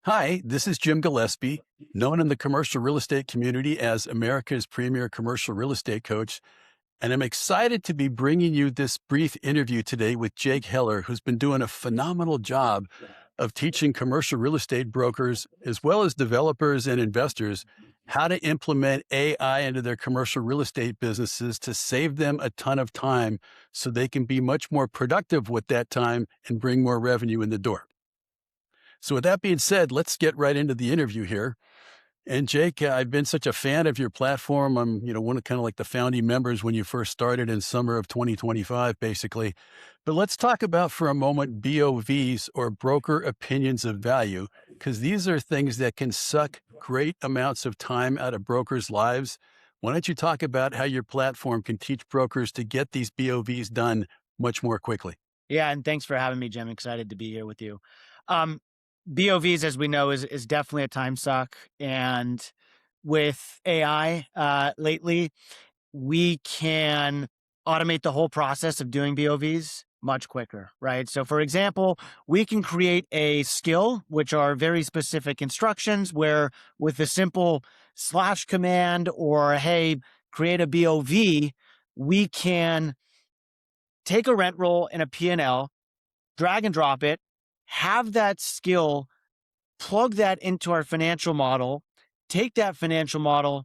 Hi, this is Jim Gillespie, known in the commercial real estate community as America's premier commercial real estate coach. And I'm excited to be bringing you this brief interview today with Jake Heller, who's been doing a phenomenal job of teaching commercial real estate brokers, as well as developers and investors, how to implement AI into their commercial real estate businesses to save them a ton of time so they can be much more productive with that time and bring more revenue in the door. So with that being said, let's get right into the interview here. And Jake, I've been such a fan of your platform. I'm, one of kind of like the founding members when you first started in summer of 2025, basically. But let's talk about for a moment BOVs, or broker opinions of value, because these are things that can suck great amounts of time out of brokers' lives. Why don't you talk about how your platform can teach brokers to get these BOVs done much more quickly? Yeah, and thanks for having me, Jim. Excited to be here with you. Um, BOVs, as we know, is definitely a time suck, and with AI lately, we can automate the whole process of doing BOVs much quicker, right? So, for example, we can create a skill, which are very specific instructions, where with a simple slash command or hey, create a BOV, we can take a rent roll and a P&L, drag and drop it, have that skill, plug that into our financial model, take that financial model,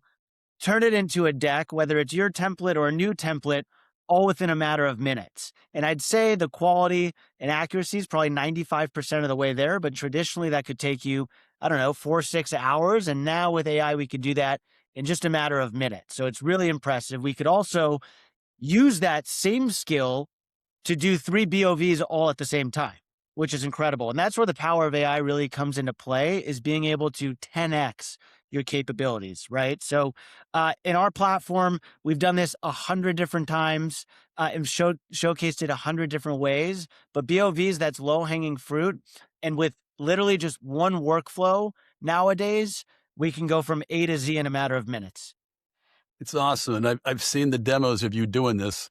turn it into a deck, whether it's your template or a new template, all within a matter of minutes. And I'd say the quality and accuracy is probably 95% of the way there, but traditionally that could take you, I don't know, 4 or 6 hours. And now with AI, we could do that in just a matter of minutes. So it's really impressive. We could also use that same skill to do 3 BOVs all at the same time, which is incredible. And that's where the power of AI really comes into play, is being able to 10x your capabilities, right? So in our platform, we've done this 100 different times and showcased it 100 different ways. But BOVs, that's low-hanging fruit. And with literally just one workflow nowadays, we can go from A to Z in a matter of minutes. It's awesome. And I've seen the demos of you doing this,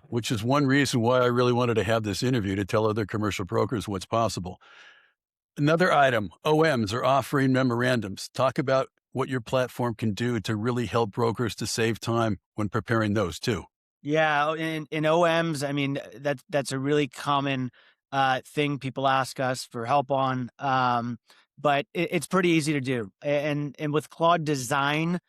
which is one reason why I really wanted to have this interview, to tell other commercial brokers what's possible. Another item, OMs, or offering memorandums. Talk about what your platform can do to really help brokers to save time when preparing those too. Yeah, in OMs, I mean, that's a really common thing people ask us for help on, but it's pretty easy to do. And with Claude Design,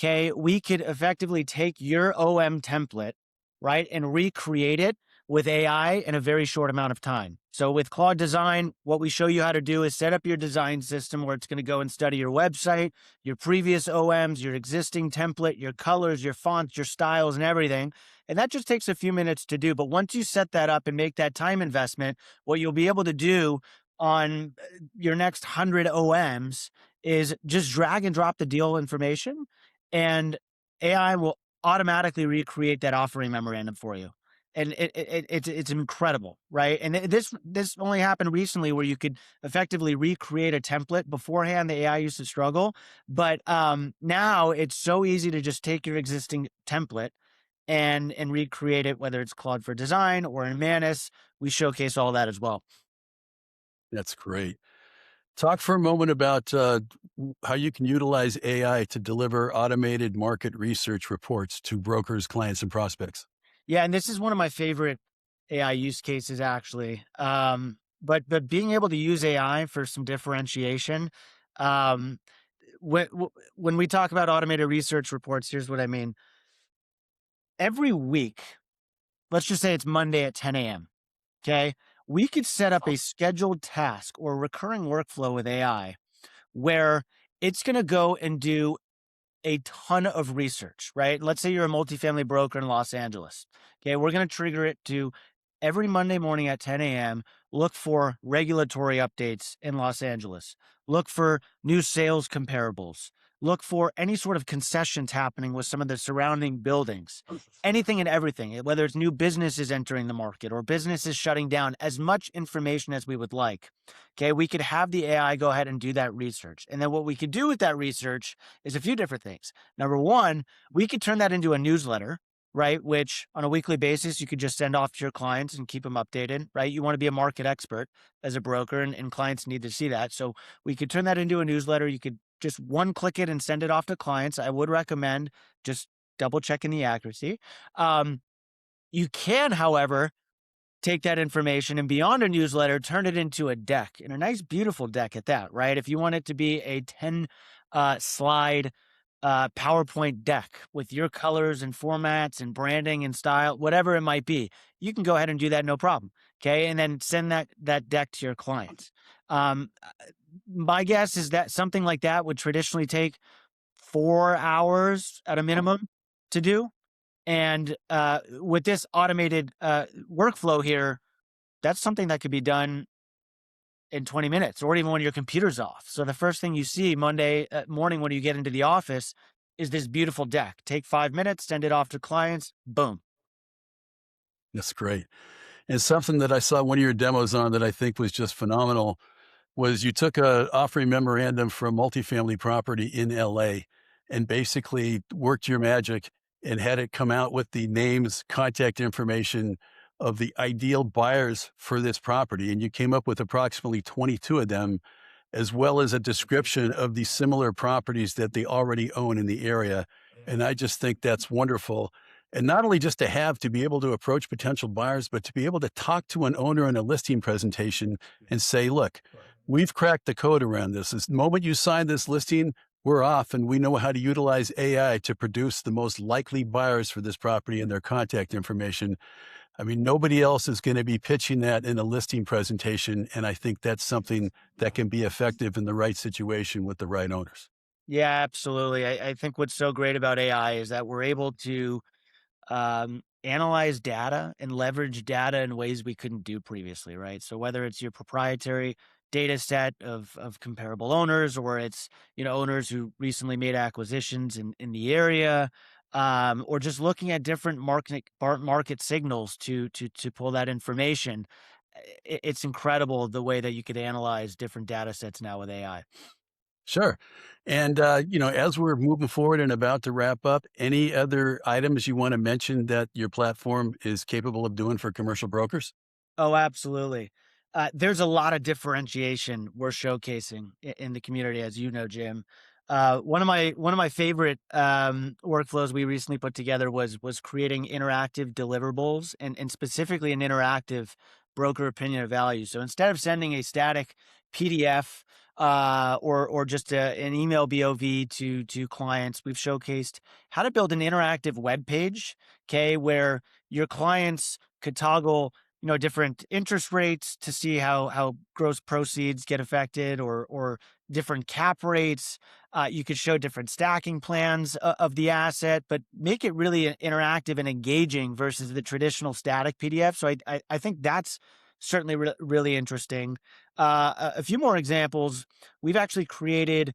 okay, we could effectively take your OM template, right, and recreate it with AI in a very short amount of time. So with Claude Design, what we show you how to do is set up your design system where it's going to go and study your website, your previous OMs, your existing template, your colors, your fonts, your styles, and everything. And that just takes a few minutes to do. But once you set that up and make that time investment, what you'll be able to do on your next 100 OMs is just drag and drop the deal information, and AI will automatically recreate that offering memorandum for you. And it's incredible, right? And this only happened recently, where you could effectively recreate a template. Beforehand, the AI used to struggle, but now it's so easy to just take your existing template and recreate it, whether it's Claude for Design or in Manus. We showcase all that as well. That's great. Talk for a moment about how you can utilize AI to deliver automated market research reports to brokers, clients, and prospects. Yeah, and this is one of my favorite AI use cases, actually. But being able to use AI for some differentiation. Um, when we talk about automated research reports, here's what I mean. Every week, let's just say it's Monday at 10 a.m. Okay, we could set up a scheduled task or recurring workflow with AI where it's going to go and do a ton of research, right? Let's say you're a multifamily broker in Los Angeles. Okay, we're going to trigger it to every Monday morning at 10 a.m. Look for regulatory updates in Los Angeles. Look for new sales comparables. Look for any sort of concessions happening with some of the surrounding buildings. Anything and everything, whether it's new businesses entering the market or businesses shutting down, as much information as we would like. Okay, we could have the AI go ahead and do that research. And then what we could do with that research is a few different things. Number one, we could turn that into a newsletter, right? Which on a weekly basis, you could just send off to your clients and keep them updated, right? You want to be a market expert as a broker, and clients need to see that. So we could turn that into a newsletter. You could just one click it and send it off to clients. I would recommend just double checking the accuracy. Um, you can, however, take that information and beyond a newsletter, turn it into a deck, and a nice, beautiful deck at that, right? If you want it to be a 10 slide PowerPoint deck with your colors and formats and branding and style, whatever it might be, you can go ahead and do that, no problem. Okay. And then send that deck to your clients. Um, my guess is that something like that would traditionally take 4 hours at a minimum to do. And with this automated workflow here, that's something that could be done in 20 minutes or even when your computer's off. So the first thing you see Monday morning when you get into the office is this beautiful deck. Take 5 minutes, send it off to clients, boom. That's great. And something that I saw one of your demos on that I think was just phenomenal was you took a offering memorandum for a multifamily property in LA and basically worked your magic and had it come out with the names, contact information of the ideal buyers for this property. And you came up with approximately 22 of them, as well as a description of the similar properties that they already own in the area. And I just think that's wonderful. And not only just to have to be able to approach potential buyers, but to be able to talk to an owner in a listing presentation and say, look, we've cracked the code around this. The moment you sign this listing, we're off and we know how to utilize AI to produce the most likely buyers for this property and their contact information. I mean, nobody else is going to be pitching that in a listing presentation. And I think that's something that can be effective in the right situation with the right owners. Yeah, absolutely. I think what's so great about AI is that we're able to analyze data and leverage data in ways we couldn't do previously, right? So whether it's your proprietary data set of comparable owners, or it's owners who recently made acquisitions in the area, or just looking at different market signals to pull that information, it's incredible the way that you could analyze different data sets now with AI. Sure. And, as we're moving forward and about to wrap up, any other items you want to mention that your platform is capable of doing for commercial brokers? Oh, absolutely. There's a lot of differentiation we're showcasing in the community, as you know, Jim. One of my favorite workflows we recently put together was creating interactive deliverables and specifically an interactive broker opinion of value. So instead of sending a static PDF or just an email BOV to clients, we've showcased how to build an interactive web page, okay, where your clients could toggle different interest rates to see how gross proceeds get affected, or different cap rates. You could show different stacking plans of the asset, but make it really interactive and engaging versus the traditional static PDF. So I think that's certainly really interesting. A few more examples. We've actually created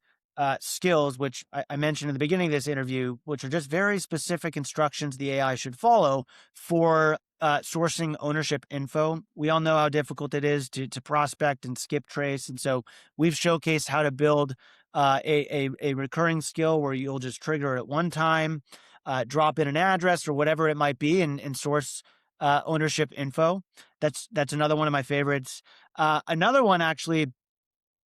skills, which I mentioned in the beginning of this interview, which are just very specific instructions the AI should follow for sourcing ownership info. We all know how difficult it is to prospect and skip trace. And so we've showcased how to build a recurring skill where you'll just trigger it at one time, drop in an address or whatever it might be, and source ownership info. That's another one of my favorites. Another one actually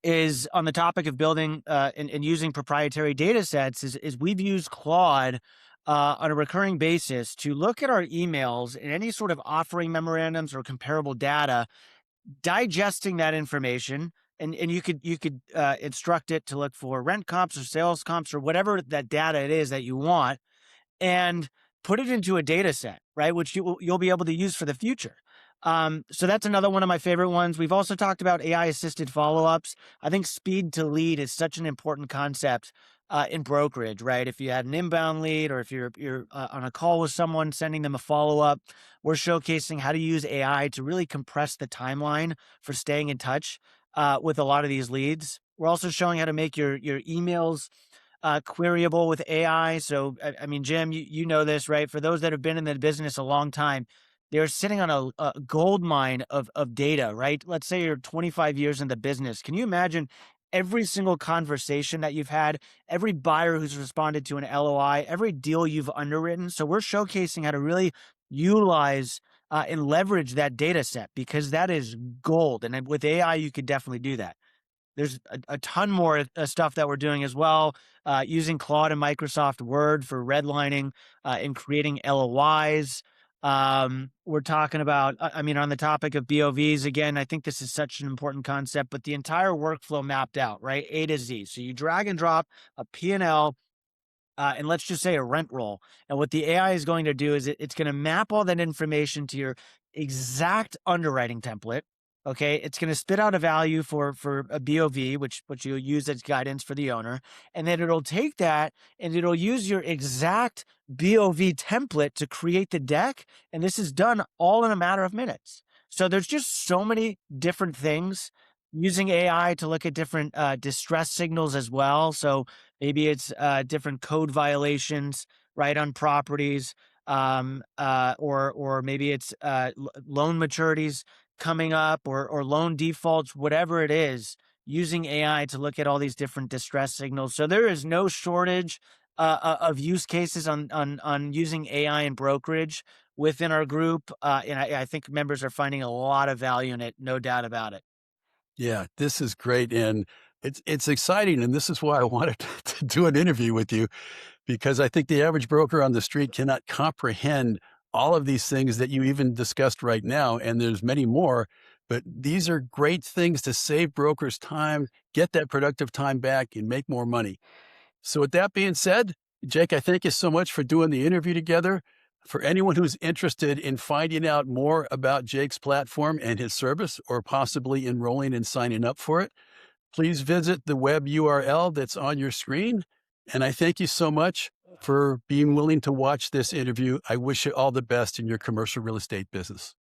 is on the topic of building and using proprietary data sets is we've used Claude on a recurring basis to look at our emails and any sort of offering memorandums or comparable data, digesting that information. And you could instruct it to look for rent comps or sales comps or whatever that data it is that you want, and put it into a data set, right? Which you'll be able to use for the future. So that's another one of my favorite ones. We've also talked about AI assisted follow-ups. I think speed to lead is such an important concept in brokerage, right? If you had an inbound lead, or if you're on a call with someone, sending them a follow-up, we're showcasing how to use AI to really compress the timeline for staying in touch with a lot of these leads. We're also showing how to make your emails queryable with AI. So, I mean, Jim, you know this, right? For those that have been in the business a long time, they're sitting on a gold mine of data, right? Let's say you're 25 years in the business. Can you imagine every single conversation that you've had, every buyer who's responded to an LOI, every deal you've underwritten. So we're showcasing how to really utilize and leverage that data set, because that is gold. And then with AI, you could definitely do that. There's a ton more stuff that we're doing as well, using Claude and Microsoft Word for redlining and creating LOIs. We're talking about, I mean, on the topic of BOVs, again, I think this is such an important concept, but the entire workflow mapped out, right? A to Z. So you drag and drop a P&L, and let's just say a rent roll. And what the AI is going to do is it's going to map all that information to your exact underwriting template. Okay, it's going to spit out a value for a BOV, which you'll use as guidance for the owner, and then it'll take that and it'll use your exact BOV template to create the deck. And this is done all in a matter of minutes. So there's just so many different things, using AI to look at different distress signals as well. So maybe it's different code violations, right, on properties, or maybe it's loan maturities coming up, or loan defaults, whatever it is. Using AI to look at all these different distress signals. So there is no shortage of use cases on using AI and brokerage within our group, and I think members are finding a lot of value in it, no doubt about it. Yeah, this is great, and it's exciting, and this is why I wanted to do an interview with you, because I think the average broker on the street cannot comprehend all of these things that you even discussed right now, and there's many more, but these are great things to save brokers time, get that productive time back, and make more money. So with that being said, Jake, I thank you so much for doing the interview together. For anyone who's interested in finding out more about Jake's platform and his service, or possibly enrolling and signing up for it, please visit the web URL that's on your screen. And I thank you so much for being willing to watch this interview. I wish you all the best in your commercial real estate business.